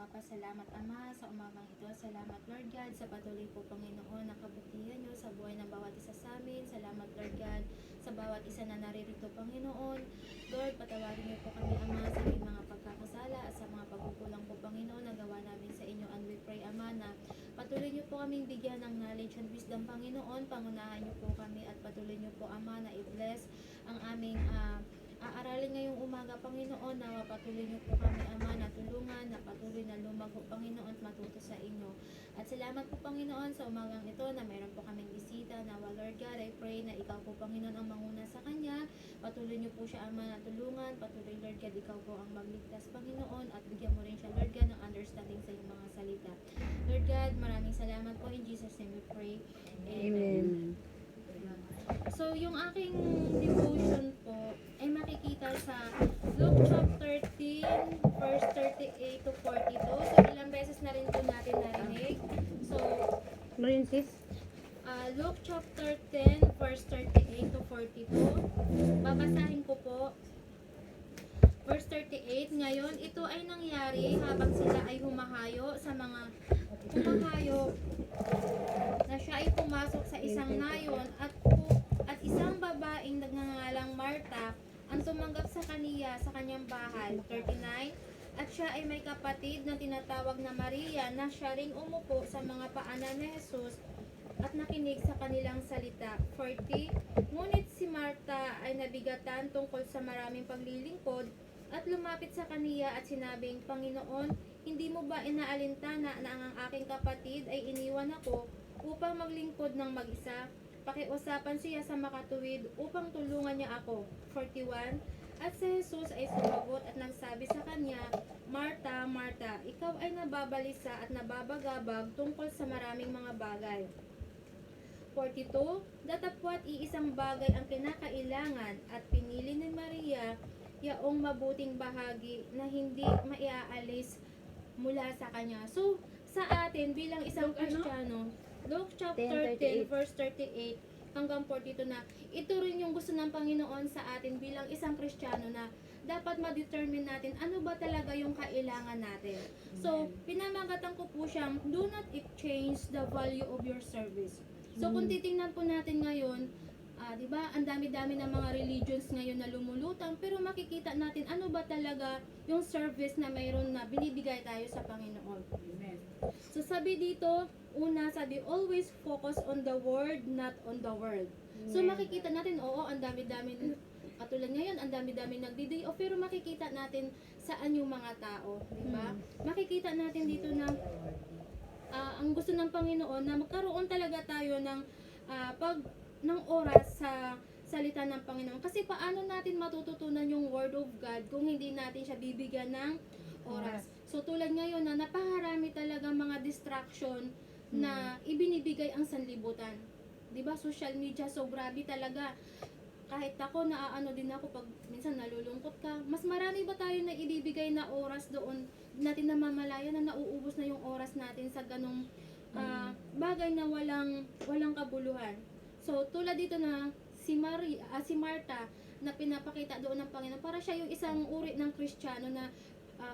nagpapasalamat, Ama, sa umagang ito. Salamat, Lord God, sa patuloy po, Panginoon, na kabutihan nyo sa buhay ng bawat isa sa amin. Salamat, Lord God, sa bawat isa na naririto, Panginoon. Lord, patawarin niyo po kami, Ama, sa aming mga pagkakasala at sa mga pagkukulang po, Panginoon, na gawa namin sa inyo. And we pray, Ama, na patuloy niyo po kaming bigyan ng knowledge and wisdom, Panginoon. Pangunahan niyo po kami at patuloy niyo po, Ama, na i-bless ang aming aaralin ngayong umaga, Panginoon. Nawa patuloy niyo po kami, Ama, na tulungan, na patuloy na lumago, Panginoon, at matuto sa inyo. At salamat po, Panginoon, sa umagang ito na mayroon po kaming bisita. Nawa, Lord God, I pray na ikaw po, Panginoon, ang manguna sa kanya. Patuloy niyo po siya, Ama, na tulungan. Patuloy, Lord God, ikaw po ang magligtas, Panginoon, at bigyan mo rin siya, Lord God, ng understanding sa iyong mga salita. Lord God, maraming salamat po. In Jesus' name we pray. Amen. So, yung aking devotion po ay makikita sa Luke chapter 13, verse 38 to 42. So, ilang beses na rin po natin narinig. So, Ano yun, sis? Luke chapter 10, verse 38 to 42. Babasahin ko po. Verse 38, ngayon, ito ay nangyari habang sila ay humahayo na siya ay pumasok sa isang nayon at isang babaeng nagngangalang Marta ang tumanggap sa kaniya sa kanyang bahay. 39, at siya ay may kapatid na tinatawag na Maria na siya ring umupo sa mga paanan ni Jesus at nakinig sa kanilang salita. 40, ngunit si Marta ay nabigatan tungkol sa maraming paglilingkod at lumapit sa kaniya at sinabing, Panginoon, hindi mo ba inaalintana na ang aking kapatid ay iniwan ako upang maglingkod ng mag-isa? Pakiusapan siya sa makatuwid upang tulungan niya ako. 41, at si Jesus ay sumagot at nagsabi sa kanya, Marta, Marta, ikaw ay nababalisa at nababagabag tungkol sa maraming mga bagay. 42, datapwat iisang bagay ang kinakailangan at pinili ni Maria yaong mabuting bahagi na hindi maiaalis mula sa kanya. So, sa atin bilang isang Kristiyano, Luke chapter 10, verse 38 hanggang 42 na ito rin yung gusto ng Panginoon sa atin bilang isang Kristiyano na dapat ma-determine natin ano ba talaga yung kailangan natin. So, pinamagatan ko po siyang, do not exchange the value of your service. So, kung titingnan po natin ngayon, di ba, ang dami-dami ng mga religions ngayon na lumulutang, pero makikita natin ano ba talaga yung service na mayroon na binibigay tayo sa Panginoon. Amen. So, sabi dito, una, sabi, always focus on the word, not on the world. So, makikita natin, oo, ang dami-dami, katulad ngayon, ang dami-dami nagdi-day off, pero makikita natin saan yung mga tao, di ba? Makikita natin dito na ang gusto ng Panginoon na magkaroon talaga tayo ng ng oras sa salita ng Panginoon. Kasi paano natin matututunan yung Word of God kung hindi natin siya bibigyan ng oras? So tulad ngayon na napakarami talaga mga distraction na ibinibigay ang sanlibutan. 'Di ba? Social media, so grabe talaga. Kahit ako, naaano din ako pag minsan nalulungkot ka. Mas marami ba tayo na ibibigay na oras doon natin namamalayan na nauubos na yung oras natin sa ganong bagay na walang kabuluhan. So, tulad dito na si Marta na pinapakita doon ng Panginoon, para siya yung isang uri ng Kristiyano na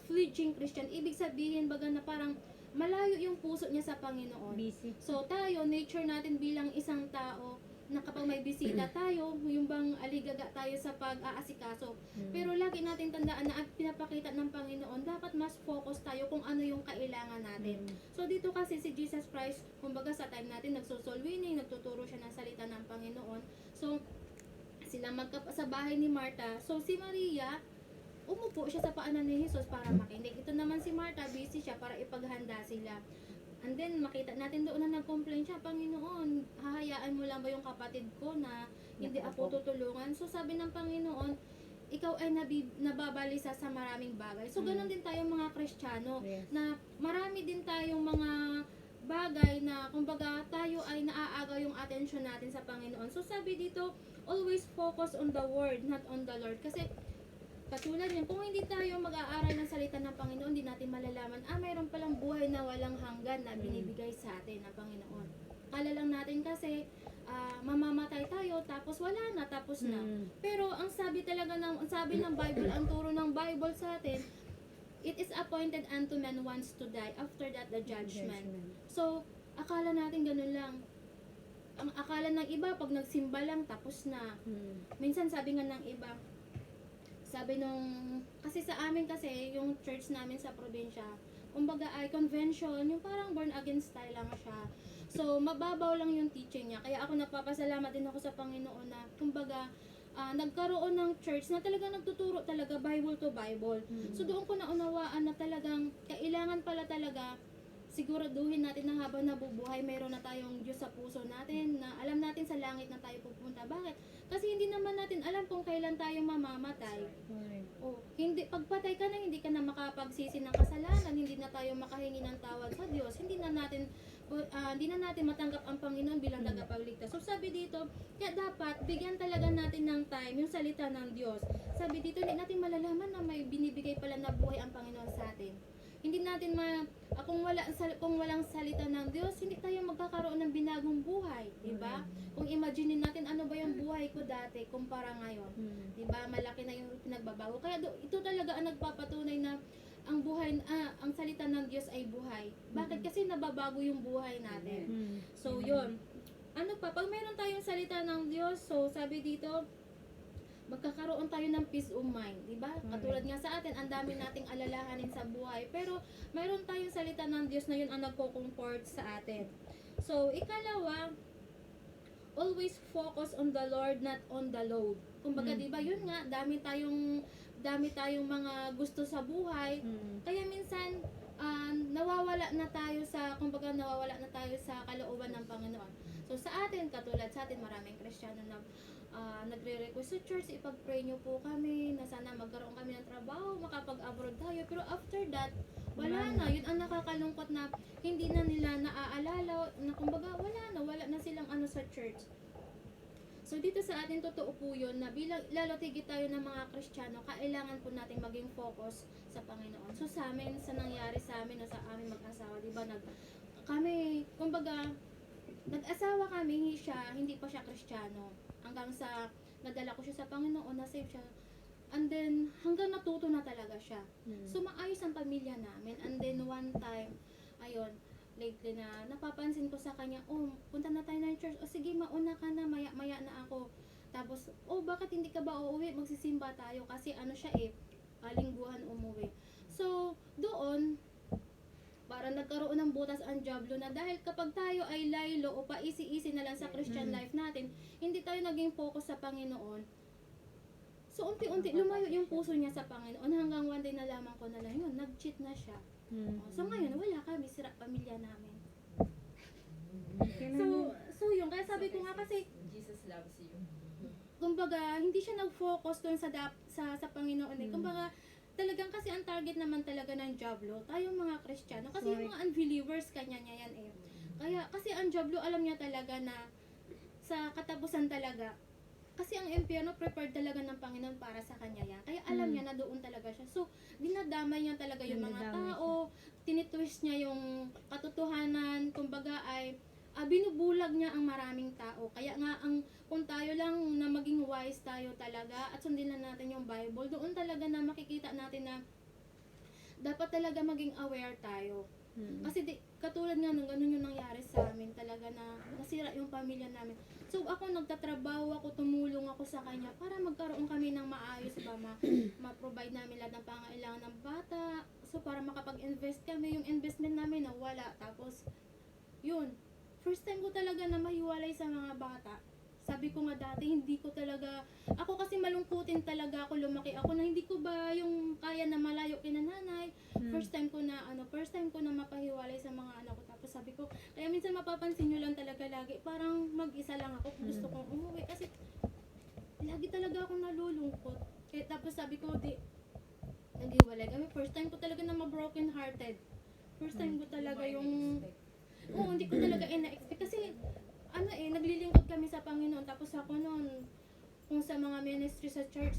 fledgling Christian. Ibig sabihin, baga na parang malayo yung puso niya sa Panginoon. Busy. So, tayo, nature natin bilang isang tao, na kapag may bisita tayo, yung bang aligaga tayo sa pag-aasikaso. Pero lagi natin tandaan na at pinapakita ng Panginoon, dapat mas focus tayo kung ano yung kailangan natin. So dito kasi si Jesus Christ, kumbaga sa time natin, nagsosoul winning, nagtuturo siya ng salita ng Panginoon. So, sila sa bahay ni Marta. So, si Maria, umupo siya sa paanan ni Jesus para makinig. Ito naman si Marta, busy siya para ipaghanda sila. And then, makita natin doon na nag-complain siya, Panginoon, hahayaan mo lang ba yung kapatid ko na hindi ako tutulungan? So, sabi ng Panginoon, ikaw ay nababalisa sa maraming bagay. So, ganun din tayo mga Kristiyano, na marami din tayong mga bagay na, kumbaga, tayo ay naaagaw yung attention natin sa Panginoon. So, sabi dito, always focus on the Word, not on the Lord. Kasi, katulad yan, kung hindi tayo mag-aaral ng salita ng Panginoon, hindi natin malalaman, mayroon palang buhay na walang hanggan na binibigay sa atin ng Panginoon. Kala lang natin kasi, mamamatay tayo, tapos wala na, tapos na. Pero, ang sabi ng Bible, ang turo ng Bible sa atin, It is appointed unto men once to die, after that the judgment. So, akala natin ganun lang. Ang akala ng iba, pag nagsimba lang, tapos na. Minsan sabi nga ng iba, sabi nung, kasi sa amin kasi, yung church namin sa probinsya, kumbaga ay convention, yung parang born again style lang siya. So, mababaw lang yung teaching niya. Kaya ako nagpapasalamat din ako sa Panginoon na, kumbaga, nagkaroon ng church na talagang nagtuturo talaga Bible to Bible. So, doon ko naunawaan na talagang kailangan pala talaga siguraduhin natin na habang nabubuhay, mayroon na tayong Diyos sa puso natin, na alam natin sa langit na tayo pupunta. Bakit? Kasi hindi naman natin alam kung kailan tayo mamamatay. O, hindi, pagpatay ka na, hindi ka na makapagsisi ng kasalanan, hindi na tayo makahingi ng tawad sa Diyos, hindi na natin matanggap ang Panginoon bilang tagapagligtas. So sabi dito, kaya dapat bigyan talaga natin ng time yung salita ng Diyos. Sabi dito, hindi natin malalaman na may binibigay pala na buhay ang Panginoon sa atin. Hindi natin kung walang salita ng Diyos, hindi tayo magkakaroon ng binagong buhay, di ba? Kung imagine natin ano ba yung buhay ko dati kumpara ngayon, di ba? Malaki na yung pinagbabago. Kaya ito talaga ang nagpapatunay na ang ang salita ng Diyos ay buhay. Bakit? Kasi nababago yung buhay natin. So, yun. Ano pa? Pag mayroon tayong salita ng Diyos, so sabi dito, magkakaroon tayo ng peace of mind, di ba? Katulad nga sa atin, ang dami nating alalahanin sa buhay, pero mayroon tayong salita ng Diyos na yun ang nagko-comfort sa atin. So, ikalawa, always focus on the Lord, not on the load. Kumbaga, di ba, yun nga, dami tayong mga gusto sa buhay, kaya minsan, nawawala na tayo sa kalooban ng Panginoon. So, sa atin, katulad sa atin, maraming Kristiyano na nagre-request sa church, ipag-pray nyo po kami na sana magkaroon kami ng trabaho, makapag-abroad tayo. Pero after that, wala na. Yun ang nakakalungkot na hindi na nila naaalala, na kumbaga wala na silang sa church. So dito sa atin, totoo po yun na lalo tigit tayo ng mga Kristiyano, kailangan po natin maging focus sa Panginoon. So sa amin, sa nangyari sa amin o sa aming mag-asawa, di ba, kami, kumbaga, nag-asawa kami, hindi pa siya Kristiyano. Hanggang sa nadala ko siya sa Panginoon, na-save siya. And then, hanggang natuto na talaga siya. So, maayos ang pamilya namin. And then, one time, ayun, lately na, napapansin ko sa kanya, punta na tayo ng church. Sige, mauna ka na, maya na ako. Tapos, bakit hindi ka ba uuwi? Magsisimba tayo. Kasi siya lingguhan umuwi. So, doon, parang nagkaroon ng butas ang Diablo na dahil kapag tayo ay laylo o paisi-isi na lang sa Christian life natin, hindi tayo naging focus sa Panginoon. So, unti-unti lumayo yung puso niya sa Panginoon hanggang one day nalaman ko na lang yun, nag-cheat na siya. So, ngayon, wala kami, sira pamilya namin. So yun, kaya sabi ko nga kasi, Jesus loves you. Kumbaga, hindi siya nag-focus doon sa Panginoon. Kumbaga, talagang kasi ang target naman talaga ng Diablo, tayong mga Kristiyano. Kasi yung mga unbelievers, kanya niya yan Kaya, kasi ang Diablo, alam niya talaga na sa katapusan talaga, kasi ang impyerno prepared talaga ng Panginoon para sa kanya yan. Kaya alam niya na doon talaga siya. So, dinadamay niya talaga yung mga tao, tinitwist niya yung katotohanan, kumbaga ay binubulag niya ang maraming tao. Kaya nga, kung tayo lang na maging wise tayo talaga at sundin na natin yung Bible, doon talaga na makikita natin na dapat talaga maging aware tayo. Kasi katulad nga nung ganun yung nangyari sa amin talaga na nasira yung pamilya namin. So ako nagtatrabaho ako, tumulong ako sa kanya para magkaroon kami ng maayos ba, ma-provide namin lahat ng pangailangan ng bata. So para makapag-invest kami, yung investment namin nawala. Tapos yun, first time ko talaga na mahiwalay sa mga bata. Sabi ko nga dati, hindi ko talaga, ako kasi malungkutin talaga ako, lumaki ako na hindi ko ba yung kaya na malayo kina nanay. First time ko na mapahiwalay sa mga anak ko. Tapos sabi ko, kaya minsan mapapansin nyo lang talaga lagi, parang mag-isa lang ako, gusto kong umuwi. Kasi lagi talaga akong nalulungkot. Kaya tapos sabi ko, naghiwalay kami. First time ko talaga na ma-broken hearted. First time ko talaga yung, hindi ko talaga ina-expect. Kasi, naglilingkod kami sa Panginoon. Tapos ako noon, kung sa mga ministry sa church,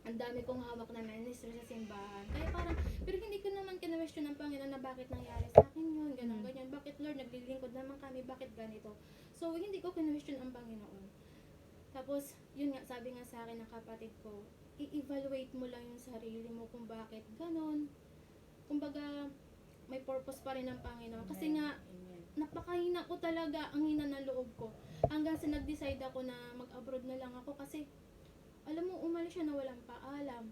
ang dami kong hawak na ministry sa simbahan. Kaya parang, pero hindi ko naman kinwestiyon ng Panginoon na bakit nangyari sa akin yun, ganyan. Bakit Lord, naglilingkod naman kami, bakit ganito? So, hindi ko kinwestiyon ang Panginoon. Tapos, yun nga, sabi nga sa akin ng kapatid ko, i-evaluate mo lang yung sarili mo kung bakit ganon. Kumbaga, may purpose pa rin ng Panginoon. Kasi nga, napakahina ko talaga, ang hina ng loob ko. Hanggang sa nag-decide ako na mag-abroad na lang ako kasi, alam mo, umalis siya na walang paalam.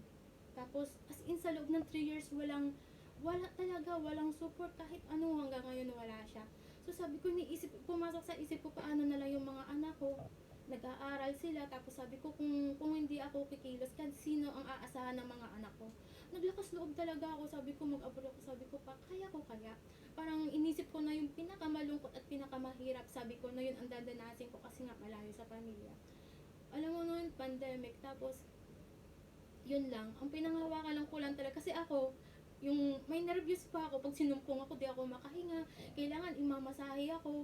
Tapos, as in sa loob ng 3 years, wala talaga, walang support kahit ano, hanggang ngayon wala siya. So sabi ko, pumasok sa isip ko, paano na lang yung mga anak ko, nag-aaral sila, tapos sabi ko, kung hindi ako kikilos, sino ang aasahan ng mga anak ko? Naglakas loob talaga ako, sabi ko, mag-abroad ako, sabi ko pa, kaya ko kaya? Parang inisip ko na yung pinakamalungkot at pinakamahirap, sabi ko na yun ang dadanasin ko kasi nga malayo sa pamilya. Alam mo noon, pandemic, tapos yun lang, ang pinanghawakan lang ko lang talaga, kasi ako, yung may nervous pa ako, pag sinumpong ako, di ako makahinga, kailangan imamasahe ako,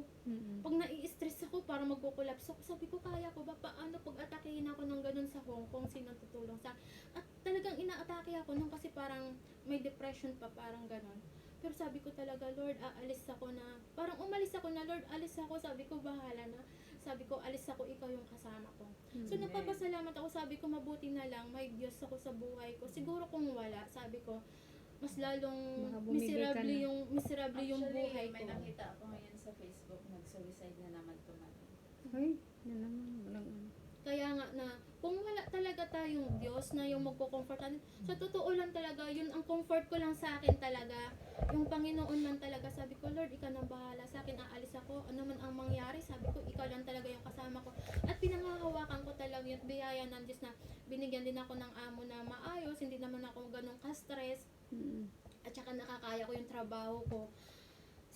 pag nai-stress ako, para magkukulaps ako, sabi ko, kaya ko ba, paano pag atakehin ako ng ganun sa Hong Kong, sino tutulong sa, at talagang inaatake ako nung kasi parang may depression pa, parang ganun. Pero sabi ko talaga, Lord, aalis ako na, parang umalis ako na, Lord, alis ako, sabi ko, bahala na. Sabi ko, alis ako, ikaw yung kasama ko. So, napapasalamat ako, sabi ko, mabuti na lang, may Diyos ako sa buhay ko. Siguro kung wala, sabi ko, mas lalong Baka bumigay ka na. miserable yung buhay may ko. nakita ako ngayon sa Facebook, nag-suicide na naman tumabi. Ay, na naman. Walang ano. Kaya nga na, kung wala talaga tayong Diyos na yung magko-comfort natin, sa totoo lang talaga, yun ang comfort ko lang sa akin talaga. Yung Panginoon lang talaga, sabi ko, Lord, ikaw nang bahala sa akin, aalis ako, ano man ang mangyari, sabi ko, ikaw lang talaga yung kasama ko. At pinanghahawakan ko talaga yung biyaya ng Diyos na binigyan din ako ng amo na maayos, hindi naman ako ganun ka-stress, at saka nakakaya ko yung trabaho ko.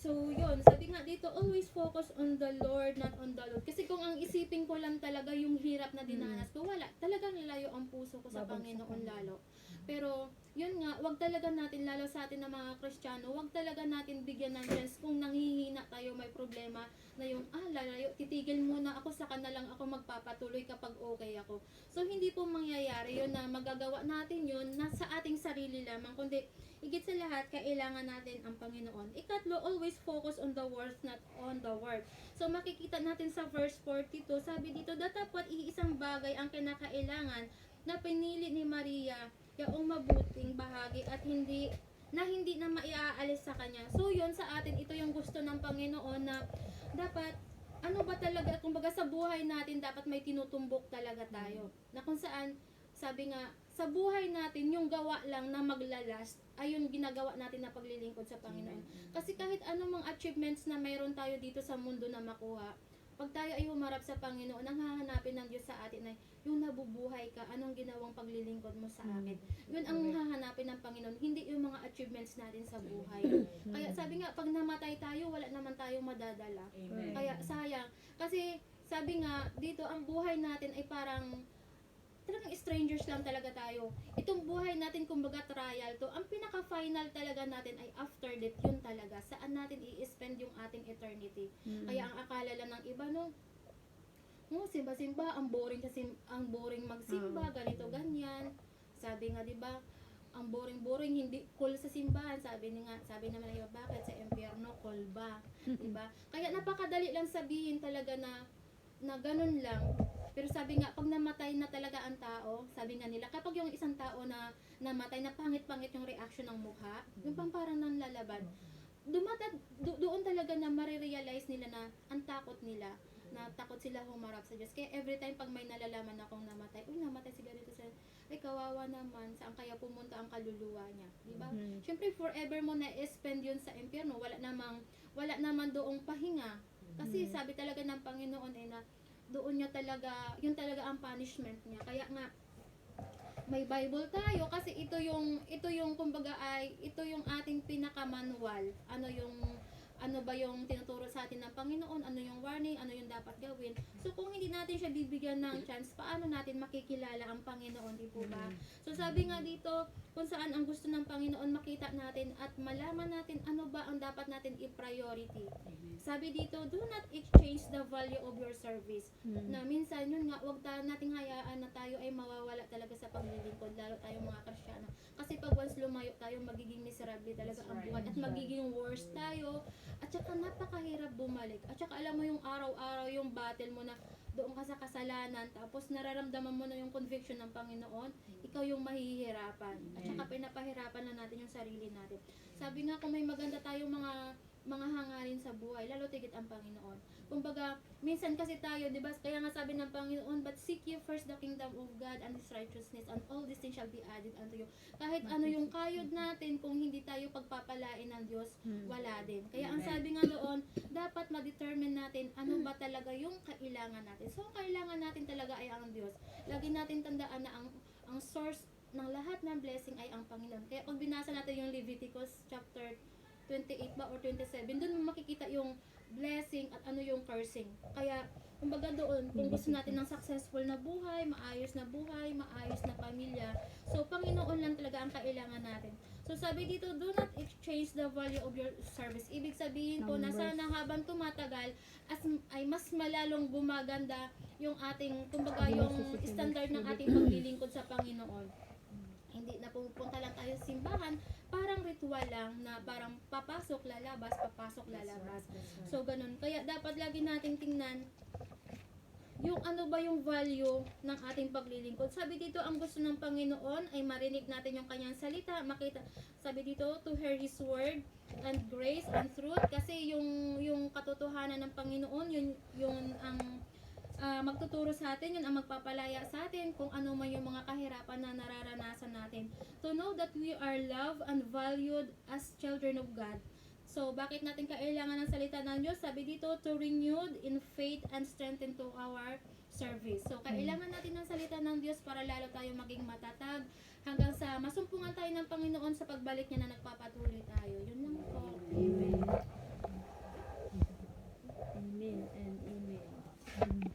So, yun, sabi nga dito, always focus on the Lord, not on the Lord. Kasi kung ang isipin ko lang talaga yung hirap na dinanas ko, wala. Talagang lalayo ang puso ko sa Babagsak Panginoon ka. lalo. Pero, yun nga, wag talaga natin, lalo sa atin na mga Kristiyano, wag talaga natin bigyan ng chance kung nanghihina tayo, may problema, na yung, lalayo, titigil muna ako, saka na lang ako magpapatuloy kapag okay ako. So, hindi po mangyayari yun na magagawa natin yun, nasa ating sarili lamang, kundi, higit sa lahat, kailangan natin ang Panginoon. Ikatlo, always focus on the words, not on the word. So, makikita natin sa verse 42, sabi dito, dapat iisang bagay ang kinakailangan na pinili ni Maria, yaong mabuting bahagi at hindi na maiaalis sa kanya. So, yun sa atin, ito yung gusto ng Panginoon na dapat, ano ba talaga, kumbaga sa buhay natin, dapat may tinutumbok talaga tayo. Na kung saan, sabi nga, sa buhay natin, yung gawa lang na maglalast, ay yung ginagawa natin na paglilingkod sa Panginoon. Kasi kahit anong mga achievements na mayroon tayo dito sa mundo na makuha, pag tayo ay humarap sa Panginoon, ang hahanapin ng Diyos sa atin ay yung nabubuhay ka, anong ginawang paglilingkod mo sa akin. Yun ang hahanapin ng Panginoon, hindi yung mga achievements natin sa buhay. Kaya sabi nga, pag namatay tayo, wala naman tayong madadala. Amen. Kaya sayang. Kasi sabi nga, dito ang buhay natin ay parang talagang strangers lang talaga tayo. Itong buhay natin, kumbaga trial to, ang pinaka-final talaga natin ay after death, yun talaga. Saan natin i-spend yung ating eternity. Kaya ang akala lang ng iba, no, simba-simba, ang boring magsimba, ganito, ganyan. Sabi nga, di ba, ang boring-boring, hindi cool sa simbahan. Sabi naman ng iba, bakit sa impyerno cool ba? Di ba? Kaya napakadali lang sabihin talaga na ganun lang. Pero sabi nga, pag namatay na talaga ang tao, sabi nga nila, kapag yung isang tao na namatay, na pangit-pangit yung reaction ng mukha, yung pang parang nanlalaban, doon talaga na marirealize nila na ang takot nila, na takot sila humarap sa Diyos. Kaya every time pag may nalalaman akong namatay, namatay si ganito sa, ay kawawa naman, saan kaya pumunta ang kaluluwa niya, di ba? Syempre forever mo na spend yun sa impyerno, wala naman doong pahinga. Kasi sabi talaga ng Panginoon na doon niya talaga, yun talaga ang punishment niya. Kaya nga, may Bible tayo kasi ito yung kumbaga ito yung ating pinakamanual. Ano ba yung tinuturo sa atin ng Panginoon, ano yung warning, ano yung dapat gawin. So kung hindi natin siya bibigyan ng chance, paano natin makikilala ang Panginoon, di po ba? So sabi nga dito, kung saan ang gusto ng Panginoon makita natin at malaman natin ano ba ang dapat natin i-priority. Sabi dito, do not exchange the value of your service. Na minsan yun nga, wag nating hayaan na tayo ay mawawala talaga sa paglilingkod, lalo tayong mga Kristiyano. Kasi pag once lumayo tayo, magiging miserable talaga ang buhay at magiging worse tayo. At saka napakahirap bumalik. At saka alam mo yung araw-araw yung battle mo na doon ka sa kasalanan, tapos nararamdaman mo na yung conviction ng Panginoon, ikaw yung mahihirapan. At saka pinapahirapan na natin yung sarili natin. Sabi nga, kung may maganda tayong mga hangarin sa buhay, lalo tigit ang Panginoon. Kumbaga, minsan kasi tayo, di ba, kaya nga sabi ng Panginoon, but seek ye first the kingdom of God and His righteousness, and all these things shall be added unto you. Kahit ano yung kayod natin, kung hindi tayo pagpapalain ng Diyos, wala din. Kaya ang sabi nga doon, dapat ma-determine natin ano ba talaga yung kailangan natin. So, ang kailangan natin talaga ay ang Diyos. Lagi natin tandaan na ang source ng lahat ng blessing ay ang Panginoon. Kaya pag binasa natin yung Leviticus chapter 28 ba or 27, doon mo makikita yung blessing at ano yung cursing. Kaya, kumbaga doon, kung gusto natin ng successful na buhay, maayos na pamilya, so Panginoon lang talaga ang kailangan natin. So sabi dito, do not exchange the value of your service. Ibig sabihin po na sana habang tumatagal, ay mas malalong gumaganda yung ating, kumbaga yung standard ng ating paglilingkod sa Panginoon. Hindi na pupunta lang tayo sa simbahan, parang ritual lang na parang papasok, lalabas. So, ganun. Kaya dapat lagi nating tingnan yung ano ba yung value ng ating paglilingkod. Sabi dito, ang gusto ng Panginoon ay marinig natin yung kanyang salita, makita. Sabi dito, to hear His word and grace and truth. Kasi yung katotohanan ng Panginoon, yun ang magtuturo sa atin, yun ang magpapalaya sa atin kung ano man yung mga kahirapan na nararanasan natin. To know that we are loved and valued as children of God. So, bakit natin kailangan ng salita ng Diyos? Sabi dito, to renewed in faith and strengthened to our service. So, kailangan natin ng salita ng Diyos para lalo tayo maging matatag hanggang sa masumpungan tayo ng Panginoon sa pagbalik niya na nagpapatuloy tayo. Yun lang po. Amen. Amen and amen.